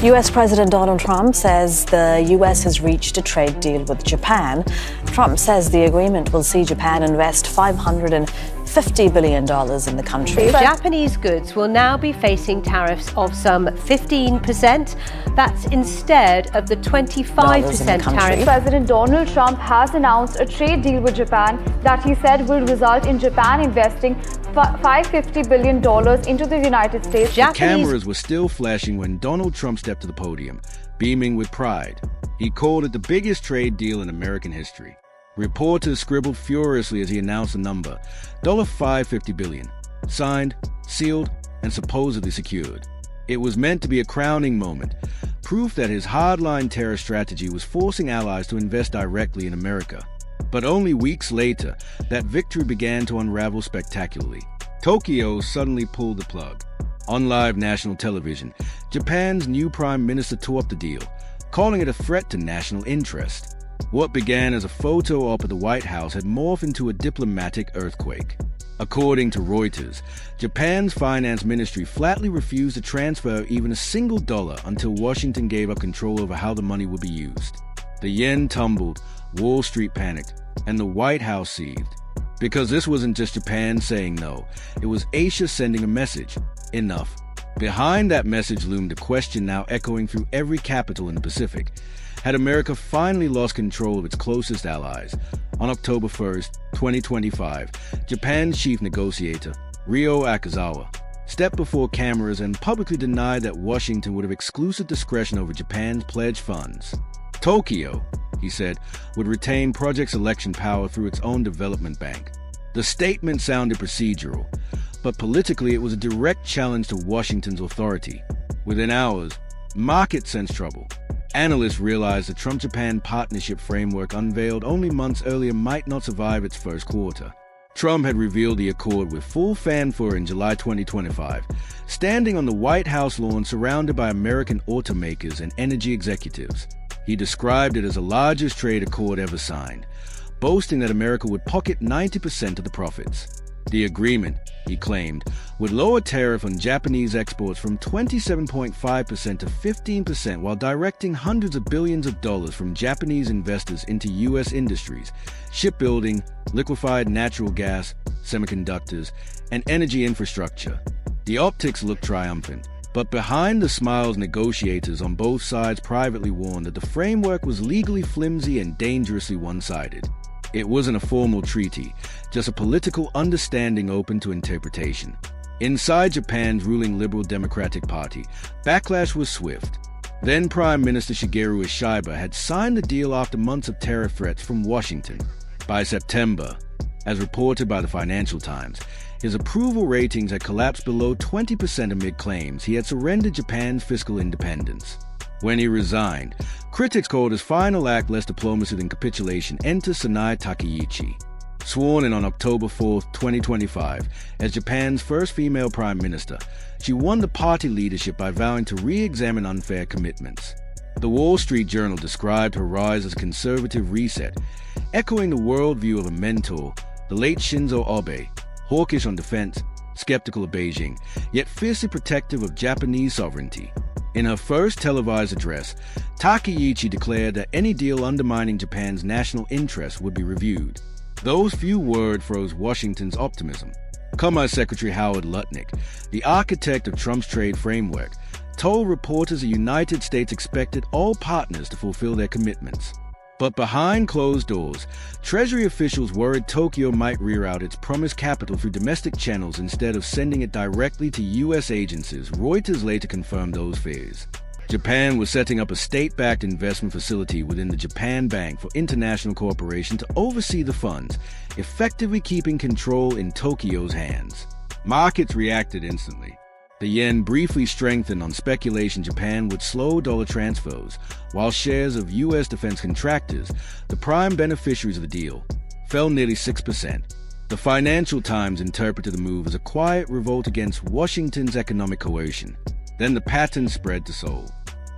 US President Donald Trump says the US has reached a trade deal with Japan. Trump says the agreement will see Japan invest $550 billion in the country. Japanese goods will now be facing tariffs of some 15%. That's instead of the 25% tariff. President Donald Trump has announced a trade deal with Japan that he said will result in Japan investing $550 billion into the United States. The cameras were still flashing when Donald Trump stepped to the podium, beaming with pride. He called it the biggest trade deal in American history. Reporters scribbled furiously as he announced the number, $550 billion, signed, sealed, and supposedly secured. It was meant to be a crowning moment, proof that his hardline terror strategy was forcing allies to invest directly in America. But only weeks later, that victory began to unravel spectacularly. Tokyo suddenly pulled the plug. On live national television, Japan's new prime minister tore up the deal, calling it a threat to national interest. What began as a photo op at the White House had morphed into a diplomatic earthquake. According to Reuters, Japan's finance ministry flatly refused to transfer even a single dollar until Washington gave up control over how the money would be used. The yen tumbled, Wall Street panicked, and the White House seethed. Because this wasn't just Japan saying no, it was Asia sending a message: enough. Behind that message loomed a question now echoing through every capital in the Pacific. Had America finally lost control of its closest allies? On October 1st, 2025, Japan's chief negotiator, Ryo Akazawa, stepped before cameras and publicly denied that Washington would have exclusive discretion over Japan's pledged funds. Tokyo, he said, would retain project selection power through its own development bank. The statement sounded procedural, but politically it was a direct challenge to Washington's authority. Within hours, markets sensed trouble. Analysts realized the Trump-Japan partnership framework unveiled only months earlier might not survive its first quarter. Trump had revealed the accord with full fanfare in July 2025, standing on the White House lawn surrounded by American automakers and energy executives. He described it as the largest trade accord ever signed, boasting that America would pocket 90% of the profits. The agreement, he claimed, would lower tariff on Japanese exports from 27.5% to 15% while directing hundreds of billions of dollars from Japanese investors into U.S. industries, shipbuilding, liquefied natural gas, semiconductors, and energy infrastructure. The optics looked triumphant, but behind the smiles, negotiators on both sides privately warned that the framework was legally flimsy and dangerously one-sided. It wasn't a formal treaty, just a political understanding open to interpretation. Inside Japan's ruling Liberal Democratic Party, backlash was swift. Then Prime Minister Shigeru Ishiba had signed the deal after months of tariff threats from Washington. By September, as reported by the Financial Times, his approval ratings had collapsed below 20% amid claims he had surrendered Japan's fiscal independence. When he resigned, critics called his final act less diplomacy than capitulation. Enter Sanae Takaichi. Sworn in on October 4, 2025, as Japan's first female prime minister, she won the party leadership by vowing to re-examine unfair commitments. The Wall Street Journal described her rise as a conservative reset, echoing the worldview of a mentor, the late Shinzo Abe, hawkish on defense, skeptical of Beijing, yet fiercely protective of Japanese sovereignty. In her first televised address, Takaichi declared that any deal undermining Japan's national interests would be reviewed. Those few words froze Washington's optimism. Commerce Secretary Howard Lutnick, the architect of Trump's trade framework, told reporters the United States expected all partners to fulfill their commitments. But behind closed doors, Treasury officials worried Tokyo might reroute its promised capital through domestic channels instead of sending it directly to U.S. agencies. Reuters later confirmed those fears. Japan was setting up a state-backed investment facility within the Japan Bank for International Cooperation to oversee the funds, effectively keeping control in Tokyo's hands. Markets reacted instantly. The yen briefly strengthened on speculation Japan would slow dollar transfers, while shares of U.S. defense contractors, the prime beneficiaries of the deal, fell nearly 6%. The Financial Times interpreted the move as a quiet revolt against Washington's economic coercion. Then the pattern spread to Seoul.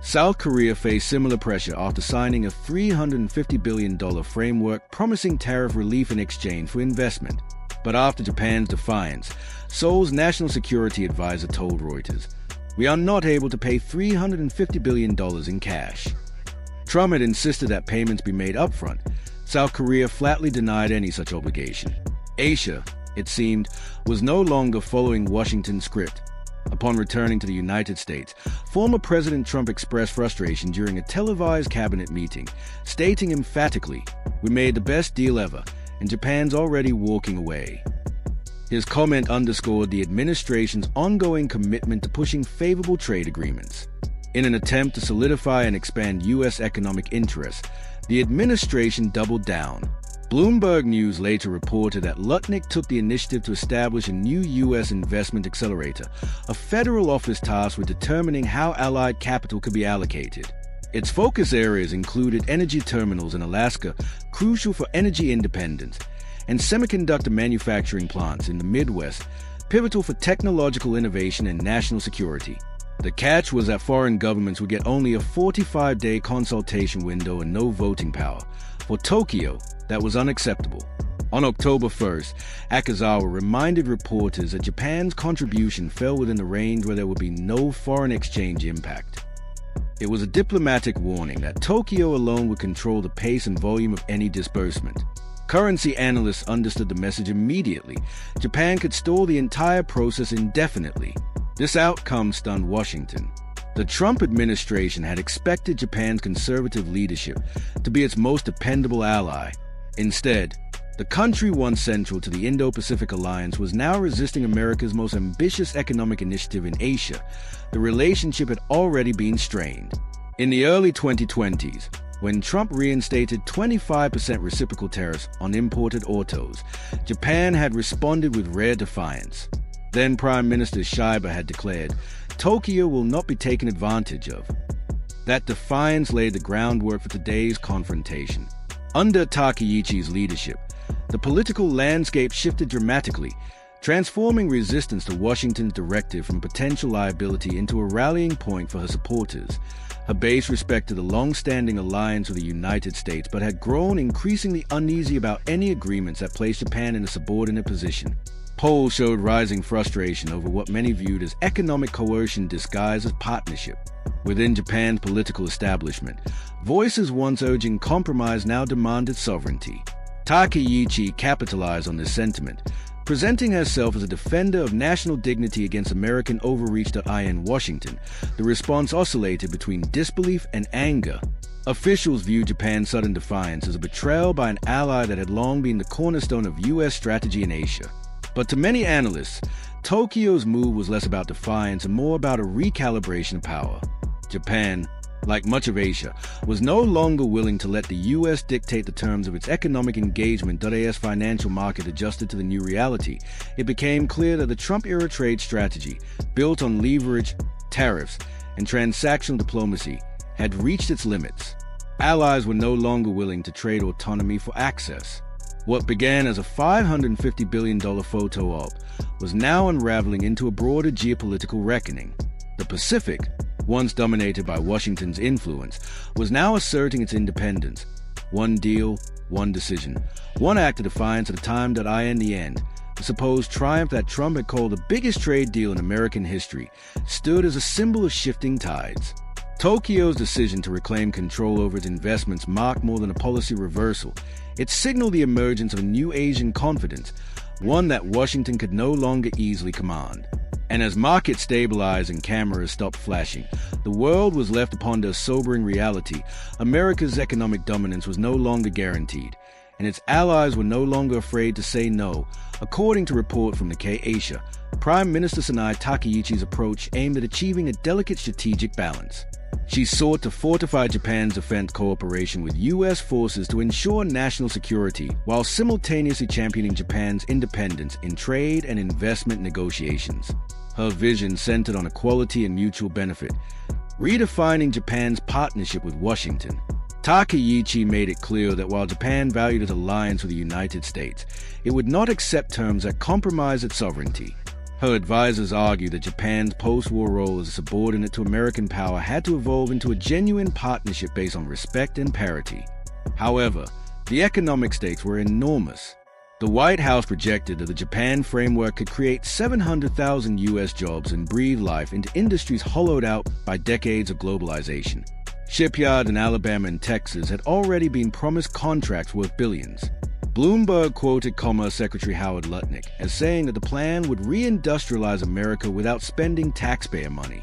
South Korea faced similar pressure after signing a $350 billion framework promising tariff relief in exchange for investment. But after Japan's defiance, Seoul's national security advisor told Reuters, we are not able to pay $350 billion in cash. Trump had insisted that payments be made upfront. South Korea flatly denied any such obligation. Asia, it seemed, was no longer following Washington's script. Upon returning to the United States, former President Trump expressed frustration during a televised cabinet meeting, stating emphatically, "We made the best deal ever, and Japan's already walking away." His comment underscored the administration's ongoing commitment to pushing favorable trade agreements. In an attempt to solidify and expand U.S. economic interests, the administration doubled down. Bloomberg News later reported that Lutnick took the initiative to establish a new U.S. investment accelerator, a federal office tasked with determining how allied capital could be allocated. Its focus areas included energy terminals in Alaska, crucial for energy independence, and semiconductor manufacturing plants in the Midwest, pivotal for technological innovation and national security. The catch was that foreign governments would get only a 45-day consultation window and no voting power. For Tokyo, that was unacceptable. On October 1st, Akazawa reminded reporters that Japan's contribution fell within the range where there would be no foreign exchange impact. It was a diplomatic warning that Tokyo alone would control the pace and volume of any disbursement. Currency analysts understood the message immediately. Japan could stall the entire process indefinitely. This outcome stunned Washington. The Trump administration had expected Japan's conservative leadership to be its most dependable ally. Instead, the country once central to the Indo-Pacific Alliance was now resisting America's most ambitious economic initiative in Asia. The relationship had already been strained. In the early 2020s, when Trump reinstated 25% reciprocal tariffs on imported autos, Japan had responded with rare defiance. Then Prime Minister Shiba had declared, "Tokyo will not be taken advantage of." That defiance laid the groundwork for today's confrontation. Under Takaichi's leadership, the political landscape shifted dramatically, transforming resistance to Washington's directive from potential liability into a rallying point for her supporters. Her base respected the long-standing alliance with the United States, but had grown increasingly uneasy about any agreements that placed Japan in a subordinate position. Polls showed rising frustration over what many viewed as economic coercion disguised as partnership. Within Japan's political establishment, voices once urging compromise now demanded sovereignty. Takaichi capitalized on this sentiment, presenting herself as a defender of national dignity against American overreach. In Washington, the response oscillated between disbelief and anger. Officials viewed Japan's sudden defiance as a betrayal by an ally that had long been the cornerstone of U.S. strategy in Asia. But to many analysts, Tokyo's move was less about defiance and more about a recalibration of power. Japan, like much of Asia, was no longer willing to let the U.S. dictate the terms of its economic engagement. As financial market adjusted to the new reality, it became clear that the Trump-era trade strategy, built on leverage, tariffs, and transactional diplomacy, had reached its limits. Allies were no longer willing to trade autonomy for access. What began as a $550 billion photo op was now unraveling into a broader geopolitical reckoning. The Pacific, once dominated by Washington's influence, was now asserting its independence. One deal, one decision, one act of defiance at a time. In the end, the supposed triumph that Trump had called the biggest trade deal in American history stood as a symbol of shifting tides. Tokyo's decision to reclaim control over its investments marked more than a policy reversal. It signaled the emergence of a new Asian confidence, one that Washington could no longer easily command. And as markets stabilized and cameras stopped flashing, the world was left to ponder a sobering reality. America's economic dominance was no longer guaranteed, and its allies were no longer afraid to say no. According to report from Nikkei Asia, Prime Minister Sanai Takaichi's approach aimed at achieving a delicate strategic balance. She sought to fortify Japan's defense cooperation with U.S. forces to ensure national security, while simultaneously championing Japan's independence in trade and investment negotiations. Her vision centered on equality and mutual benefit, redefining Japan's partnership with Washington. Takaichi made it clear that while Japan valued its alliance with the United States, it would not accept terms that compromise its sovereignty. Her advisors argued that Japan's post-war role as a subordinate to American power had to evolve into a genuine partnership based on respect and parity. However, the economic stakes were enormous. The White House projected that the Japan framework could create 700,000 U.S. jobs and breathe life into industries hollowed out by decades of globalization. Shipyards in Alabama and Texas had already been promised contracts worth billions. Bloomberg quoted Commerce Secretary Howard Lutnick as saying that the plan would reindustrialize America without spending taxpayer money.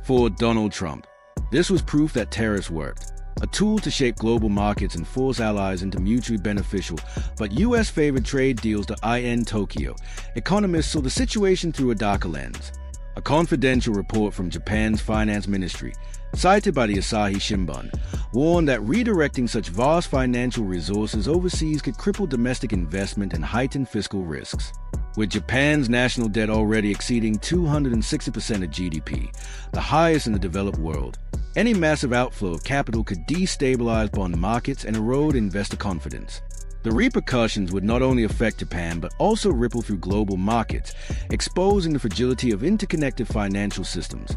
For Donald Trump, this was proof that tariffs worked, a tool to shape global markets and force allies into mutually beneficial but U.S.-favored trade deals to end Tokyo. Economists saw the situation through a darker lens. A confidential report from Japan's finance ministry, cited by the Asahi Shimbun, warned that redirecting such vast financial resources overseas could cripple domestic investment and heighten fiscal risks. With Japan's national debt already exceeding 260% of GDP, the highest in the developed world, any massive outflow of capital could destabilize bond markets and erode investor confidence. The repercussions would not only affect Japan but also ripple through global markets, exposing the fragility of interconnected financial systems.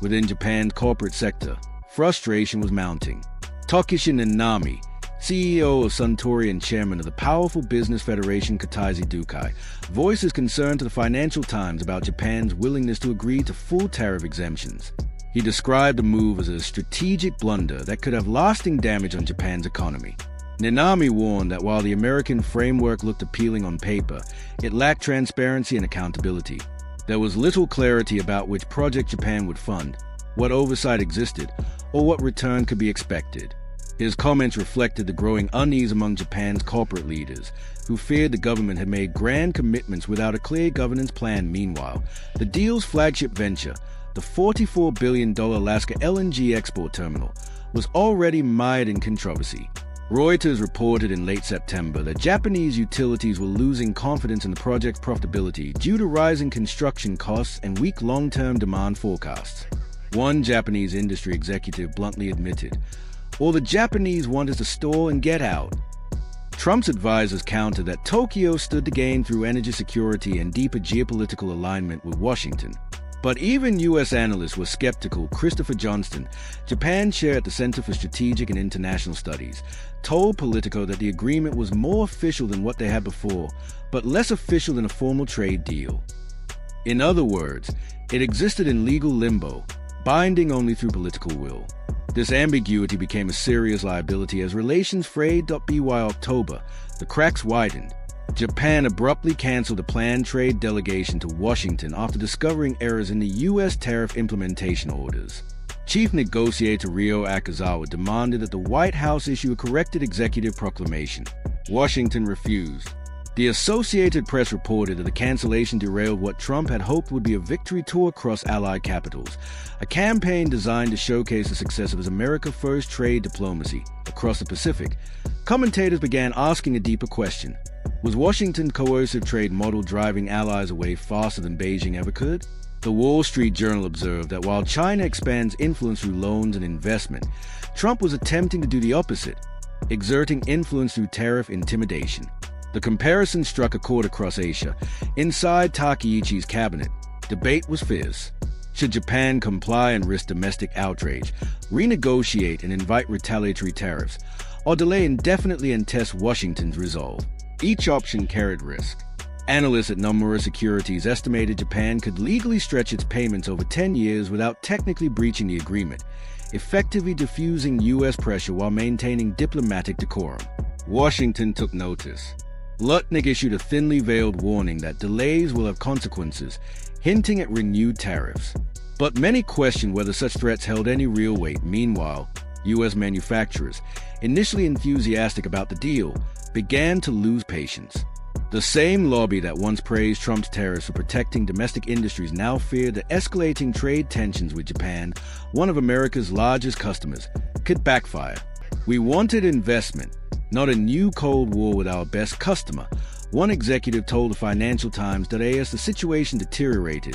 Within Japan's corporate sector, frustration was mounting. Takeshi Nanami, CEO of Suntory and chairman of the powerful business federation Kataisi Dukai, voices concern to the Financial Times about Japan's willingness to agree to full tariff exemptions. He described the move as a strategic blunder that could have lasting damage on Japan's economy. Nanami warned that while the American framework looked appealing on paper, it lacked transparency and accountability. There was little clarity about which project Japan would fund, what oversight existed, or what return could be expected. His comments reflected the growing unease among Japan's corporate leaders, who feared the government had made grand commitments without a clear governance plan. Meanwhile, the deal's flagship venture, the $44 billion Alaska LNG export terminal, was already mired in controversy. Reuters reported in late September that Japanese utilities were losing confidence in the project's profitability due to rising construction costs and weak long-term demand forecasts. One Japanese industry executive bluntly admitted, "All the Japanese want is to store and get out." Trump's advisors countered that Tokyo stood to gain through energy security and deeper geopolitical alignment with Washington. But even U.S. analysts were skeptical. Christopher Johnston, Japan chair at the Center for Strategic and International Studies, told Politico that the agreement was more official than what they had before, but less official than a formal trade deal. In other words, it existed in legal limbo, binding only through political will. This ambiguity became a serious liability as relations frayed. By October, the cracks widened. Japan abruptly canceled a planned trade delegation to Washington after discovering errors in the U.S. tariff implementation orders. Chief negotiator Ryo Akazawa demanded that the White House issue a corrected executive proclamation. Washington refused. The Associated Press reported that the cancellation derailed what Trump had hoped would be a victory tour across allied capitals, a campaign designed to showcase the success of his America First trade diplomacy across the Pacific. Commentators began asking a deeper question. Was Washington's coercive trade model driving allies away faster than Beijing ever could? The Wall Street Journal observed that while China expands influence through loans and investment, Trump was attempting to do the opposite, exerting influence through tariff intimidation. The comparison struck a chord across Asia. Inside Takeichi's cabinet, debate was fierce. Should Japan comply and risk domestic outrage, renegotiate and invite retaliatory tariffs, or delay indefinitely and test Washington's resolve? Each option carried risk. Analysts at Nomura Securities estimated Japan could legally stretch its payments over 10 years without technically breaching the agreement, effectively diffusing U.S. pressure while maintaining diplomatic decorum. Washington took notice. Lutnick issued a thinly veiled warning that delays will have consequences, hinting at renewed tariffs. But many questioned whether such threats held any real weight. Meanwhile, U.S. manufacturers, initially enthusiastic about the deal, began to lose patience. The same lobby that once praised Trump's tariffs for protecting domestic industries now feared that escalating trade tensions with Japan, one of America's largest customers, could backfire. "We wanted investment, not a new Cold War with our best customer," one executive told the Financial Times that as the situation deteriorated,